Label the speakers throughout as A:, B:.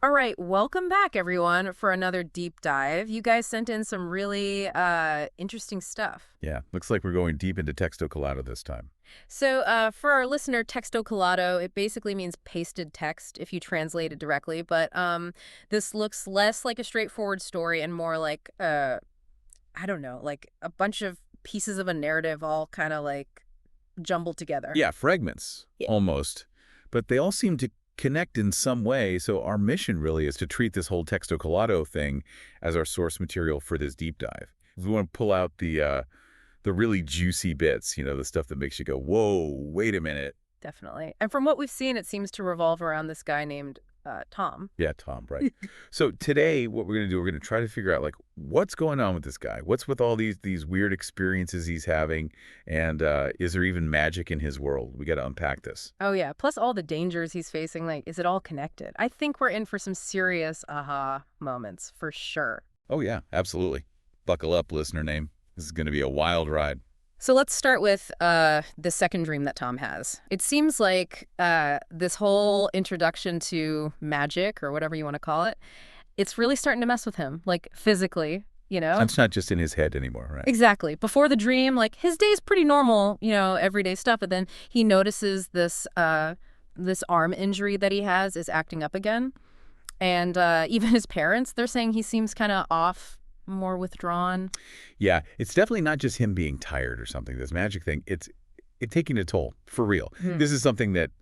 A: All right, welcome back, everyone, for another deep dive. You guys sent in some really interesting stuff.
B: Yeah, looks like we're going deep into texto colado this time.
A: So, for our listener, texto colado, it basically means pasted text if you translate it directly. But this looks less like a straightforward story and more like, I don't know, like a bunch of pieces of a narrative all kind of like jumbled together.
B: Yeah, fragments,
A: Yeah.
B: almost. But they all seem to connect in some way, so our mission really is to treat this whole texto colado thing as our source material for this deep dive. We want to pull out the really juicy bits, the stuff that makes you go, whoa, wait a minute.
A: Definitely. And from what we've seen, it seems to revolve around this guy named Tom.
B: Yeah, Tom, right. So today, what we're going to do, we're going to try to figure out, like, what's going on with this guy? What's with all these weird experiences he's having? And is there even magic in his world? We got to unpack this.
A: Oh, yeah. Plus all the dangers he's facing. Like, is it all connected? I think we're in for some serious aha moments for sure.
B: Oh, yeah, absolutely. Buckle up, listener name. This is going to be a wild ride.
A: So let's start with the second dream that Tom has. It seems like this whole introduction to magic, or whatever you want to call it, it's really starting to mess with him, like physically, you know?
B: That's not just in his head anymore, right?
A: Exactly. Before the dream, like his day's pretty normal, everyday stuff. But then he notices this arm injury that he has is acting up again. And even his parents, they're saying he seems kind of off, more withdrawn.
B: Yeah, it's definitely not just him being tired or something. This magic thing, it's taking a toll, for real.
A: Hmm.
B: This is something that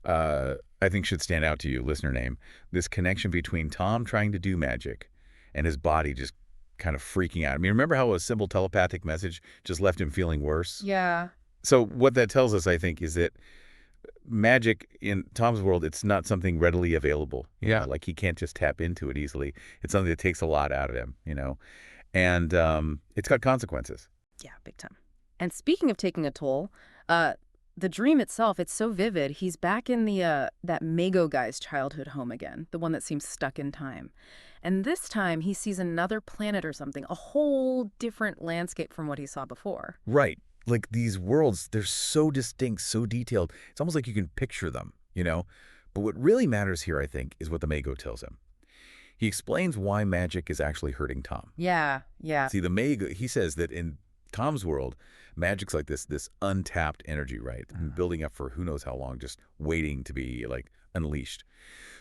B: I think should stand out to you, listener name. This connection between Tom trying to do magic and his body just kind of freaking out. I mean, remember how a simple telepathic message just left him feeling worse?
A: Yeah.
B: So what that tells us, I think, is that magic in Tom's world, it's not something readily available.
A: Yeah.
B: Like he can't just tap into it easily. It's something that takes a lot out of him. And it's got consequences.
A: Yeah, big time. And speaking of taking a toll, the dream itself, it's so vivid. He's back in that Mago guy's childhood home again, the one that seems stuck in time. And this time he sees another planet or something, a whole different landscape from what he saw before.
B: Right. Like these worlds, they're so distinct, so detailed. It's almost like you can picture them. But what really matters here, I think, is what the Mago tells him. He explains why magic is actually hurting Tom.
A: Yeah, yeah.
B: See, the Mago, he says that in Tom's world, magic's like this untapped energy, right? Building up for who knows how long, just waiting to be like unleashed.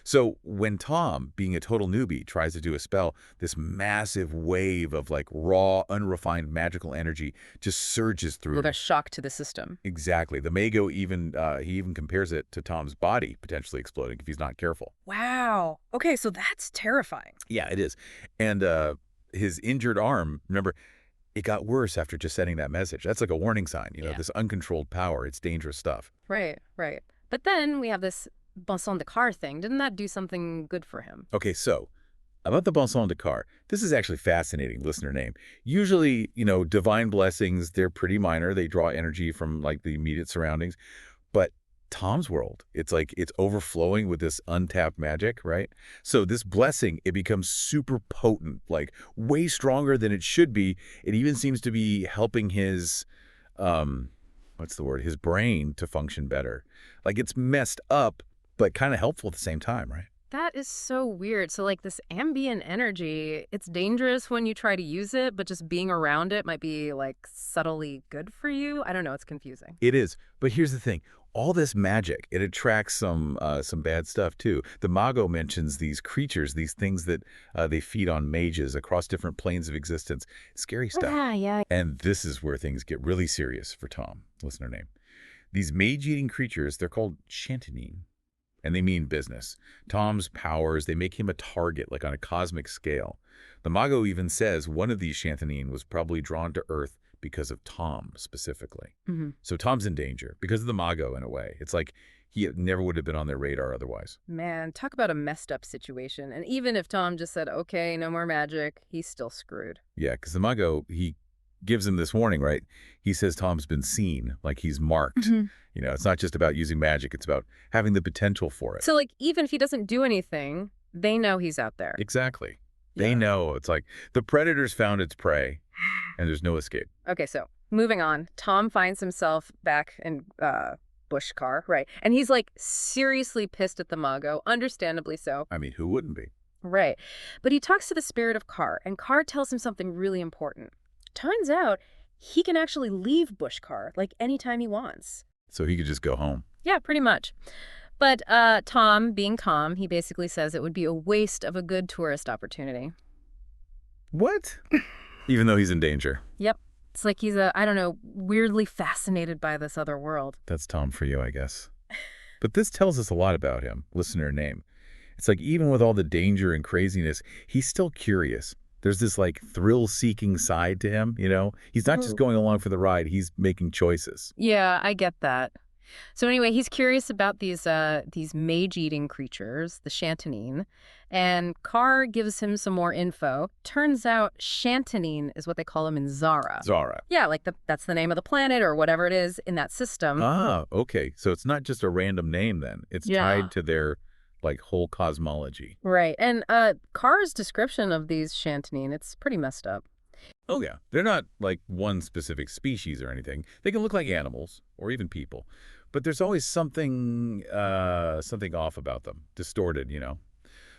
B: So when Tom, being a total newbie, tries to do a spell, this massive wave of like raw, unrefined magical energy just surges through
A: With
B: him.
A: a shock to the system.
B: Exactly. The Mago he even compares it to Tom's body potentially exploding if he's not careful.
A: Wow. Okay, so that's terrifying.
B: Yeah, it is. And his injured arm, remember, it got worse after just sending that message. That's like a warning sign,
A: Yeah.
B: this uncontrolled power. It's dangerous stuff.
A: Right, right. But then we have this bon sang de car thing. Didn't that do something good for him?
B: Okay, so about the bon sang de car, this is actually fascinating, listener name. Usually, divine blessings, they're pretty minor. They draw energy from like the immediate surroundings. But Tom's world, it's like it's overflowing with this untapped magic, right? So this blessing, it becomes super potent, like way stronger than it should be. It even seems to be helping his, what's the word? His brain to function better. Like it's messed up, but kind of helpful at the same time, right?
A: That is so weird. So, like, this ambient energy, it's dangerous when you try to use it, but just being around it might be, like, subtly good for you. I don't know. It's confusing.
B: It is. But here's the thing. All this magic, it attracts some bad stuff, too. The Mago mentions these creatures, these things that they feed on mages across different planes of existence. Scary stuff.
A: Yeah, yeah.
B: And this is where things get really serious for Tom, listener name. These mage-eating creatures, they're called chantanine. And they mean business. Tom's powers, they make him a target, like on a cosmic scale. The Mago even says one of these Shanthanine was probably drawn to Earth because of Tom, specifically.
A: Hmm.
B: So Tom's in danger, because of the Mago, in a way. It's like he never would have been on their radar otherwise.
A: Man, talk about a messed up situation. And even if Tom just said, okay, no more magic, he's still screwed.
B: Yeah, because the Mago, he gives him this warning, right? He says Tom's been seen, like he's marked.
A: Mhm.
B: It's not just about using magic. It's about having the potential for it.
A: So, like, even if he doesn't do anything, they know he's out there.
B: Exactly.
A: Yeah.
B: They know. It's like the predator's found its prey, and there's no escape.
A: Okay, so moving on. Tom finds himself back in bush car, right? And he's like seriously pissed at the Mago, understandably so.
B: I mean, who wouldn't be?
A: Right. But he talks to the spirit of Carr, and Carr tells him something really important. Turns out he can actually leave Bushcar like anytime he wants.
B: So he could just go home.
A: Yeah, pretty much. But Tom, being calm, he basically says it would be a waste of a good tourist opportunity.
B: What? Even though he's in danger.
A: Yep. It's like he's, I don't know, weirdly fascinated by this other world.
B: That's Tom for you, I guess. But this tells us a lot about him, listener name. It's like even with all the danger and craziness, he's still curious. There's this like thrill-seeking side to him, you know? He's not just going along for the ride, he's making choices.
A: Yeah, I get that. So anyway, he's curious about these mage-eating creatures, the Chantanine, and Carr gives him some more info. Turns out Chantanine is what they call him in Zara.
B: Zara.
A: Yeah, like that's the name of the planet or whatever it is in that system.
B: Ah, okay. So it's not just a random name then. It's tied to their like whole cosmology.
A: Right. And Carr's description of these Chantanine, it's pretty messed up.
B: Oh yeah. They're not like one specific species or anything. They can look like animals or even people. But there's always something off about them, distorted, you know,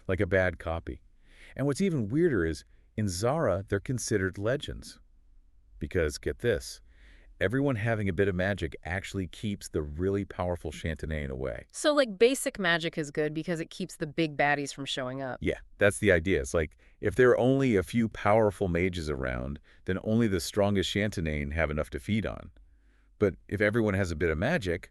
B: like a bad copy. And what's even weirder is, in Zara, they're considered legends. Because, get this, everyone having a bit of magic actually keeps the really powerful Chantanine away.
A: So, like, basic magic is good because it keeps the big baddies from showing up.
B: Yeah, that's the idea. It's like, if there are only a few powerful mages around, then only the strongest Chantanine have enough to feed on. But if everyone has a bit of magic,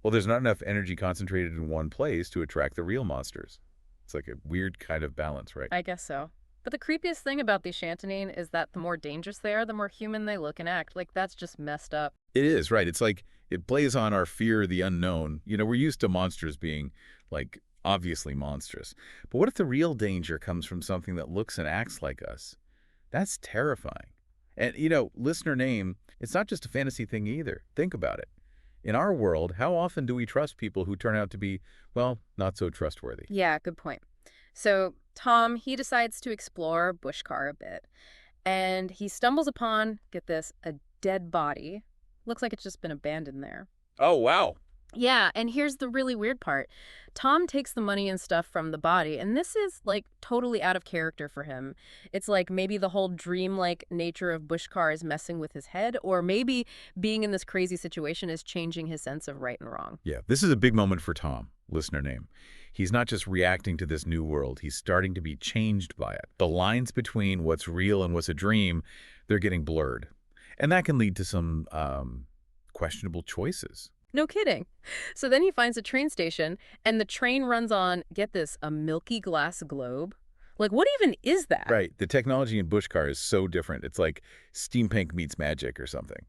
B: well, there's not enough energy concentrated in one place to attract the real monsters. It's like a weird kind of balance, right?
A: I guess so. But the creepiest thing about these Chantanine is that the more dangerous they are, the more human they look and act. Like, that's just messed up.
B: It is, right. It's like it plays on our fear of the unknown. You know, we're used to monsters being, like, obviously monstrous. But what if the real danger comes from something that looks and acts like us? That's terrifying. And, you know, listener name, it's not just a fantasy thing either. Think about it. In our world, how often do we trust people who turn out to be, well, not so trustworthy?
A: Yeah, good point. So Tom, he decides to explore Bushcar a bit. And he stumbles upon, get this, a dead body. Looks like it's just been abandoned there.
B: Oh, wow.
A: Yeah, and here's the really weird part. Tom takes the money and stuff from the body, and this is, like, totally out of character for him. It's like maybe the whole dreamlike nature of Bushcar is messing with his head, or maybe being in this crazy situation is changing his sense of right and wrong.
B: Yeah, this is a big moment for Tom, listener name. He's not just reacting to this new world, he's starting to be changed by it. The lines between what's real and what's a dream, they're getting blurred. And that can lead to some questionable choices.
A: No kidding. So then he finds a train station, and the train runs on, get this, a milky glass globe. Like, what even is that?
B: Right. The technology in Bushcar is so different. It's like steampunk meets magic or something.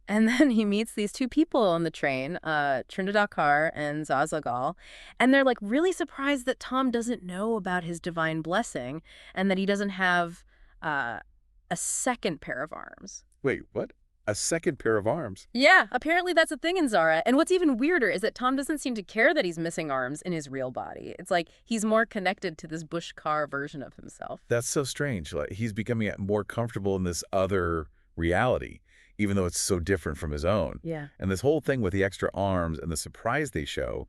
A: And then he meets these two people on the train, Trinidad Carr and Zazagal, and they're like really surprised that Tom doesn't know about his divine blessing and that he doesn't have a second pair of arms.
B: Wait, what? A second pair of arms?
A: Yeah, apparently that's a thing in Zara. And what's even weirder is that Tom doesn't seem to care that he's missing arms in his real body. It's like he's more connected to this Bushcar version of himself.
B: That's so strange. Like, he's becoming more comfortable in this other reality, even though it's so different from his own.
A: Yeah.
B: And this whole thing with the extra arms and the surprise they show,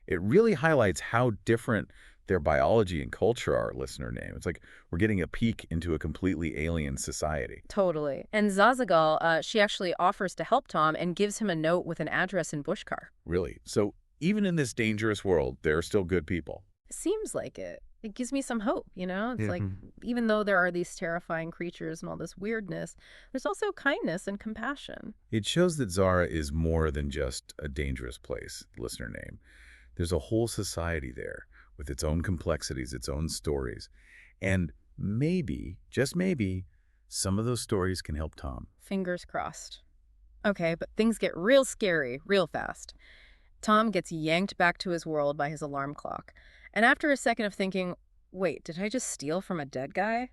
B: it really highlights how different their biology and culture are, listener name. It's like we're getting a peek into a completely alien society.
A: Totally. And Zazagal, she actually offers to help Tom and gives him a note with an address in Bushcar.
B: Really? So even in this dangerous world, there are still good people.
A: Seems like it. It gives me some hope, you know? It's like, even though there are these terrifying creatures and all this weirdness, there's also kindness and compassion.
B: It shows that Zara is more than just a dangerous place, listener name. There's a whole society there with its own complexities, its own stories. And maybe, just maybe, some of those stories can help Tom.
A: Fingers crossed. Okay, but things get real scary real fast. Tom gets yanked back to his world by his alarm clock. And after a second of thinking, wait, did I just steal from a dead guy?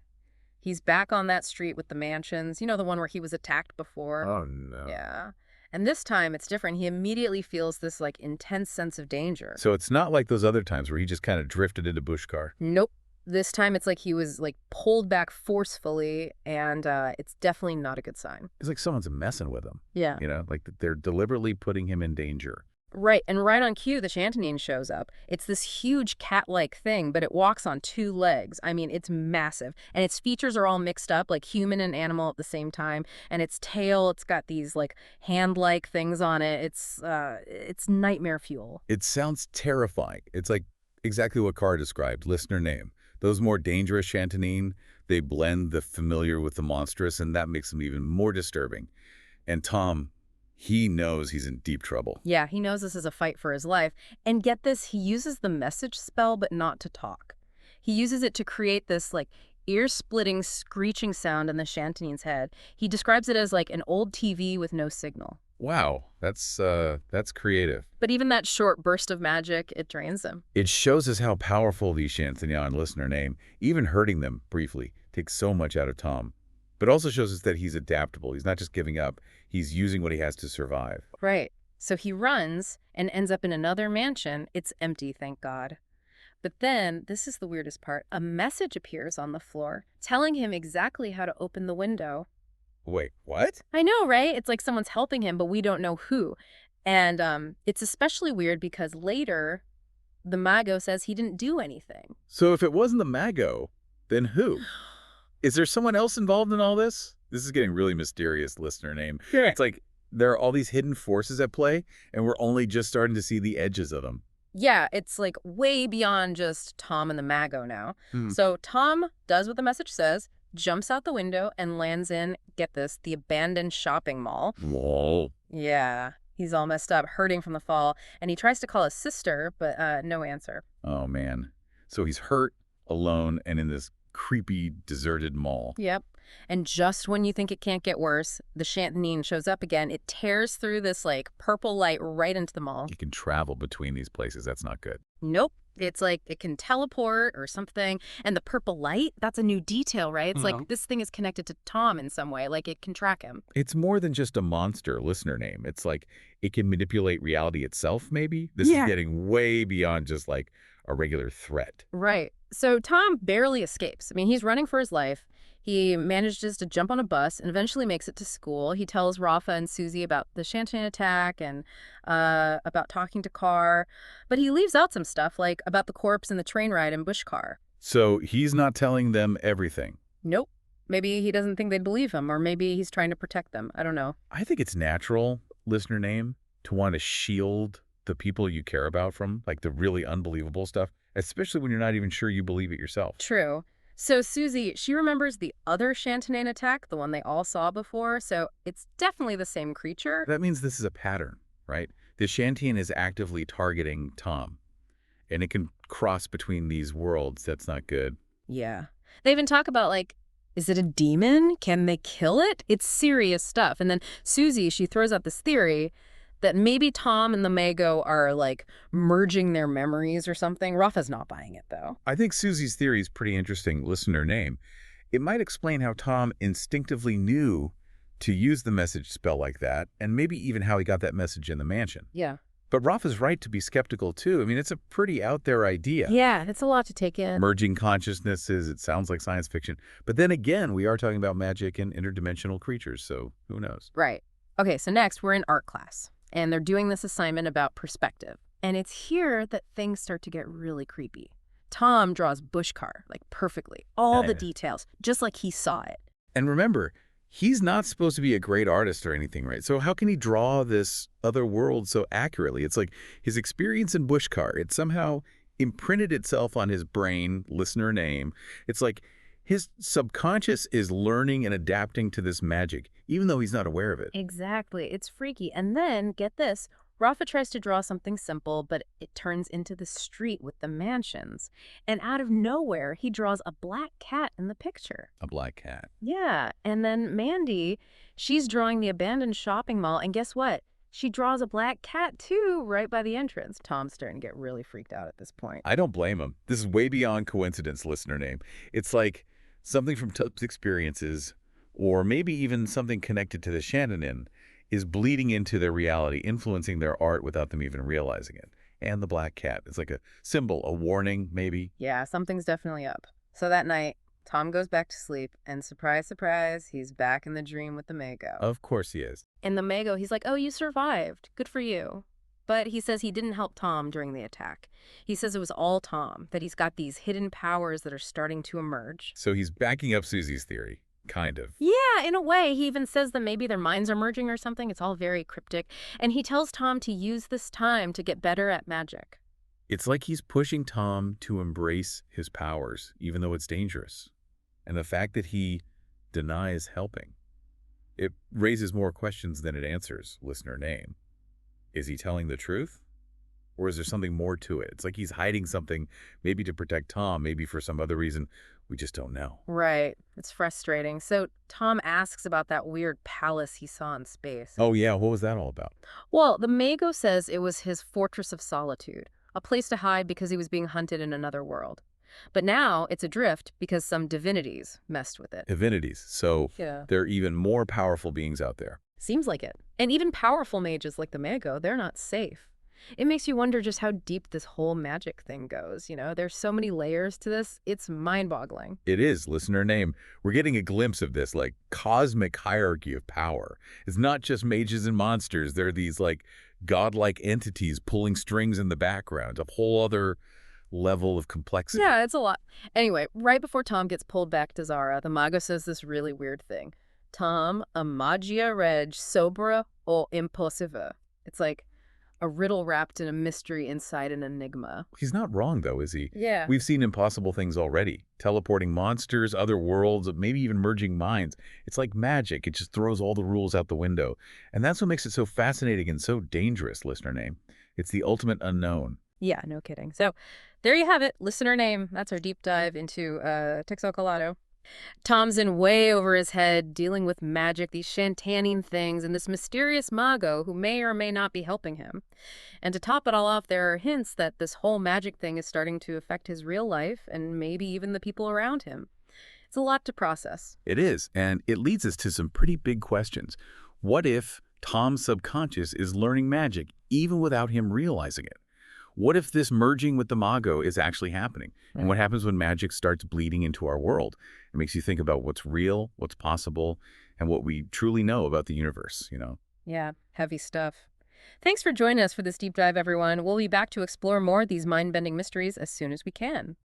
A: He's back on that street with the mansions, you know, the one where he was attacked before.
B: Oh, no.
A: Yeah. And this time it's different. He immediately feels this like intense sense of danger.
B: So it's not like those other times where he just kind of drifted into Bushcar.
A: Nope. This time it's like he was like pulled back forcefully, and it's definitely not a good sign.
B: It's like someone's messing with him.
A: Yeah.
B: You know, like they're deliberately putting him in danger.
A: Right, and right on cue, the Chantonine shows up. It's this huge cat-like thing, but it walks on two legs. I mean, it's massive, and its features are all mixed up, like human and animal at the same time. And its tail, it's got these like hand-like things on it. It's nightmare fuel.
B: It sounds terrifying. It's like exactly what Carr described, listener name. Those more dangerous Chantonine, they blend the familiar with the monstrous, and that makes them even more disturbing. And Tom, he knows he's in deep trouble.
A: Yeah, he knows this is a fight for his life. And get this, he uses the message spell, but not to talk. He uses it to create this like ear-splitting, screeching sound in the Chantonine's head. He describes it as like an old TV with no signal.
B: Wow, that's creative.
A: But even that short burst of magic, it drains him.
B: It shows us how powerful these Chantonine listener name, even hurting them briefly, takes so much out of Tom. But also shows us that he's adaptable. He's not just giving up. He's using what he has to survive.
A: Right. So he runs and ends up in another mansion. It's empty, thank God. But then, this is the weirdest part, a message appears on the floor telling him exactly how to open the window.
B: Wait, what?
A: I know, right? It's like someone's helping him, but we don't know who. And it's especially weird because later, the Mago says he didn't do anything.
B: So if it wasn't the Mago, then who? Is there someone else involved in all this? This is getting really mysterious, listener name.
A: Sure.
B: It's like there are all these hidden forces at play, and we're only just starting to see the edges of them.
A: Yeah, it's like way beyond just Tom and the Mago now.
B: Hmm.
A: So Tom does what the message says, jumps out the window, and lands in, get this, the abandoned shopping mall.
B: Whoa.
A: Yeah, he's all messed up, hurting from the fall, and he tries to call his sister, but no answer.
B: Oh, man. So he's hurt, alone, and in this creepy, deserted mall.
A: Yep. And just when you think it can't get worse, the Chantonine shows up again. It tears through this, like, purple light right into the mall.
B: He can travel between these places. That's not good.
A: Nope. It's like it can teleport or something. And the purple light, that's a new detail, right? It's like this thing is connected to Tom in some way, like it can track him.
B: It's more than just a monster listener name. It's like it can manipulate reality itself, maybe? This is getting way beyond just like a regular threat.
A: Right. So Tom barely escapes. I mean, he's running for his life. He manages to jump on a bus and eventually makes it to school. He tells Rafa and Susie about the Chantonine attack and about talking to Carr. But he leaves out some stuff, like about the corpse and the train ride in Bushcar.
B: So he's not telling them everything.
A: Nope. Maybe he doesn't think they'd believe him, or maybe he's trying to protect them. I don't know.
B: I think it's natural, listener name, to want to shield the people you care about from, like the really unbelievable stuff, especially when you're not even sure you believe it yourself.
A: True. So Susie, she remembers the other Chantonine attack, the one they all saw before, so it's definitely the same creature.
B: That means this is a pattern, right? The Chantonine is actively targeting Tom, and it can cross between these worlds. That's not good.
A: Yeah. They even talk about, like, is it a demon? Can they kill it? It's serious stuff. And then Susie, she throws out this theory that maybe Tom and the Mago are, like, merging their memories or something. Rafa's not buying it, though.
B: I think Susie's theory is pretty interesting, listener name. It might explain how Tom instinctively knew to use the message spell like that, and maybe even how he got that message in the mansion.
A: Yeah.
B: But Rafa's right to be skeptical, too. I mean, it's a pretty out there idea.
A: Yeah, it's a lot to take in.
B: Merging consciousnesses, it sounds like science fiction. But then again, we are talking about magic and interdimensional creatures, so who knows?
A: Right. Okay, so next we're in art class, and they're doing this assignment about perspective. And it's here that things start to get really creepy. Tom draws Bushcar, like perfectly, all the details, just like he saw it.
B: And remember, he's not supposed to be a great artist or anything, right? So how can he draw this other world so accurately? It's like his experience in Bushcar, it somehow imprinted itself on his brain, listener name. It's like his subconscious is learning and adapting to this magic, even though he's not aware of it.
A: Exactly. It's freaky. And then, get this, Rafa tries to draw something simple, but it turns into the street with the mansions. And out of nowhere, he draws a black cat in the picture.
B: A black cat.
A: Yeah. And then Mandy, she's drawing the abandoned shopping mall. And guess what? She draws a black cat, too, right by the entrance. Tom's starting to get really freaked out at this point.
B: I don't blame him. This is way beyond coincidence, listener name. It's like something from Tup's experiences, or maybe even something connected to the Chantonine, is bleeding into their reality, influencing their art without them even realizing it. And the black cat is like a symbol, a warning, maybe.
A: Yeah, something's definitely up. So that night, Tom goes back to sleep, and surprise, surprise, he's back in the dream with the Mago.
B: Of course he is.
A: And the Mago, he's like, oh, you survived. Good for you. but he says he didn't help Tom during the attack. He says it was all Tom, that he's got these hidden powers that are starting to emerge.
B: So he's backing up Susie's theory, kind of.
A: Yeah, in a way, he even says that maybe their minds are merging or something. It's all very cryptic. And he tells Tom to use this time to get better at magic.
B: It's like he's pushing Tom to embrace his powers, even though it's dangerous. And the fact that he denies helping, it raises more questions than it answers, listener name. Is he telling the truth? Or is there something more to it? It's like he's hiding something, maybe to protect Tom, maybe for some other reason. We just don't know.
A: Right. It's frustrating. So Tom asks about that weird palace he saw in space.
B: Oh, yeah. What was that all about?
A: Well, the Mago says it was his fortress of solitude, a place to hide because he was being hunted in another world. But now it's adrift because some divinities messed with it.
B: Divinities. So
A: Yeah.
B: there are even more powerful beings out there.
A: Seems like it. And even powerful mages like the Mago, they're not safe. It makes you wonder just how deep this whole magic thing goes. There's so many layers to this. It's mind-boggling.
B: It is, listener name. We're getting a glimpse of this, like, cosmic hierarchy of power. It's not just mages and monsters. There are these, like, godlike entities pulling strings in the background, a whole other level of complexity.
A: Yeah, it's a lot. Anyway, right before Tom gets pulled back to Zara, the Mago says this really weird thing. Tom, a magia reg sobra o impossible. It's like a riddle wrapped in a mystery inside an enigma.
B: He's not wrong, though, is he?
A: Yeah.
B: We've seen impossible things already. Teleporting monsters, other worlds, maybe even merging minds. It's like magic. It just throws all the rules out the window. And that's what makes it so fascinating and so dangerous, listener name. It's the ultimate unknown.
A: Yeah, no kidding. So there you have it. Listener name. That's our deep dive into Texocolado. Tom's in way over his head, dealing with magic, these shantanning things, and this mysterious Mago who may or may not be helping him. And to top it all off, there are hints that this whole magic thing is starting to affect his real life and maybe even the people around him. It's a lot to process.
B: It is, and it leads us to some pretty big questions. What if Tom's subconscious is learning magic even without him realizing it? What if this merging with the Mago is actually happening? And what happens when magic starts bleeding into our world? It makes you think about what's real, what's possible, and what we truly know about the universe,
A: Yeah, heavy stuff. Thanks for joining us for this deep dive, everyone. We'll be back to explore more of these mind-bending mysteries as soon as we can.